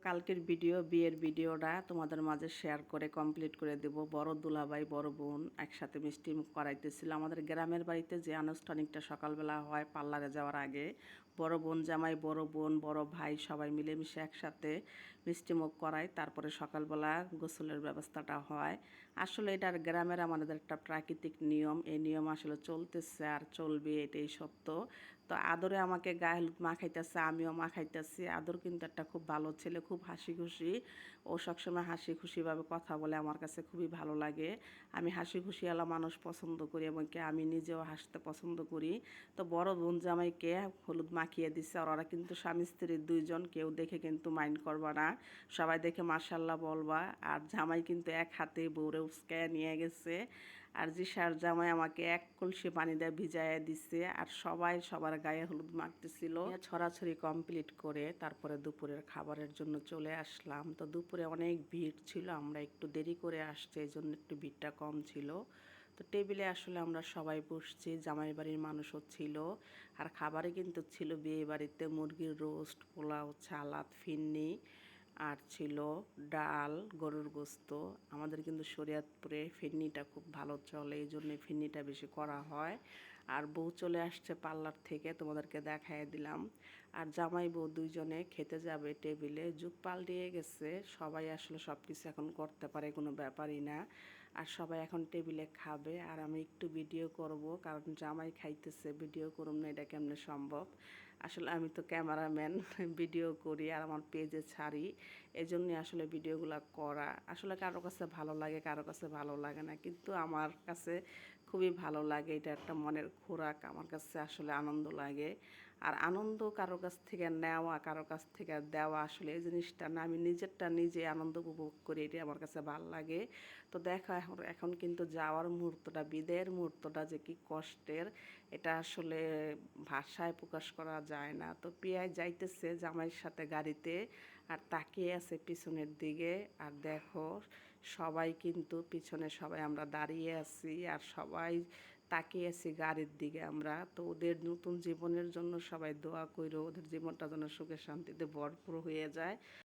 কালকের ভিডিও বিয়ের ভিডিওটা তোমাদের মাঝে শেয়ার করে কমপ্লিট করে দেব। বড় দুলাভাই বড় বোন একসাথে মিষ্টি মুখ করাইতেছিল। আমাদের গ্রামের বাড়িতে যে আনুষ্ঠানিকটা সকালবেলা হয় পার্লারে যাওয়ার আগে, বড় বোন জামাই, বড় বোন, বড় ভাই সবাই মিলেমিশে একসাথে মিষ্টি মুখ করায়। তারপরে সকালবেলা গোসলের ব্যবস্থাটা হয়। আসলে এটার গ্রামের আমাদের একটা প্রাকৃতিক নিয়ম। এই নিয়ম আসলে চলতেছে আর চলবে, এটাই সত্য। তো আদরে আমাকে গায়ে হলুদ মাখাইতেছে, আমিও মাখাইতেছি। আদর কিন্তু একটা খুব ভালো ছেলে, খুব হাসি খুশি। ও সবসময় হাসি খুশিভাবে কথা বলে, আমার কাছে খুবই ভালো লাগে। আমি হাসি খুশিওয়ালা মানুষ পছন্দ করি এবং কি আমি নিজেও হাসতে পছন্দ করি। তো বড় বোন জামাইকে হলুদ মাখিয়ে দিচ্ছে। আর ওরা কিন্তু স্বামী স্ত্রী দুইজন, কেউ দেখে কিন্তু মাইন্ড করবা না, সবাই দেখে মাশাল্লাহ বলবা। আর জামাই কিন্তু এক হাতে বউরে উস্কায় নিয়ে গেছে। আর জিসার জামাই আমাকে এক কলসি পানি দিয়ে ভিজাইয়া দিচ্ছে। আর সবাই সবার গায়ে হলুদ মাখতেছিল। ছড়াছড়ি কমপ্লিট করে তারপরে দুপুরের খাবারের জন্য চলে আসলাম। তো দুপুরে অনেক ভিড় ছিল, আমরা একটু দেরি করে আসছি, এই জন্য একটু ভিড়টা কম ছিল। তো টেবিলে আসলে আমরা সবাই বসছি, জামাই বাড়ির মানুষও ছিল। আর খাবারে কিন্তু ছিল বিয়ে বাড়িতে মুরগির রোস্ট, পোলাও, সালাদ, ফিন্নি, আর ছিল ডাল, গরুর গোস্ত। আমাদের কিন্তু শরীয়তপুরে ফিন্নিটা খুব ভালো চলে, এই জন্যে ফিন্নিটা বেশি করা হয়। আর বউ চলে আসছে পার্লার থেকে, তোমাদেরকে দেখাই দিলাম। আর জামাই বউ দুইজনে খেতে যাবে টেবিলে। যুগ পাল্টিয়ে গেছে, সবাই আসলে সব কিছু এখন করতে পারে, কোনো ব্যাপারই না। আর সবাই এখন টেবিলে খাবে আর আমি একটু ভিডিও করব, কারণ জামাই খাইতেছে, ভিডিও করুম না এটা কেমনে সম্ভব। আসলে আমি তো ক্যামেরাম্যান, ভিডিও করি আর আমার পেজে ছাড়ি, এজন্যই আসলে ভিডিওগুলো করা। আসলে কারো কাছে ভালো লাগে, কারো কাছে ভালো লাগে না, কিন্তু আমার কাছে খুবই ভালো লাগে। এটা একটা মনের খোরাক, আমার কাছে আসলে আনন্দ লাগে। আর আনন্দ কারো কাছ থেকে নেওয়া, কারো কাছ থেকে দেওয়া, আসলে এই জিনিসটা না, আমি নিজেরটা নিজে আনন্দ উপভোগ করি, এটাই আমার কাছে ভালো লাগে। তো দেখো এখন এখন কিন্তু যাওয়ার মুহূর্তটা, বিদায়ের মুহূর্তটা যে কি কষ্টের, এটা আসলে ভাষায় প্রকাশ করা যায় না। তো পিয়াই যাইতেছে জামাইয়ের সাথে গাড়িতে, আর তাকিয়ে আছে পিছনের দিকে। আর দেখো সবাই কিন্তু পিছনে সবাই আমরা দাঁড়িয়ে আছি, আর সবাই তাকিয়ে আছি গাড়ির দিকে আমরা। তো ওদের নতুন জীবনের জন্য সবাই দোয়া কইরো, ওদের জীবনটা যেন সুখে শান্তিতে ভরপুর হয়ে যায়।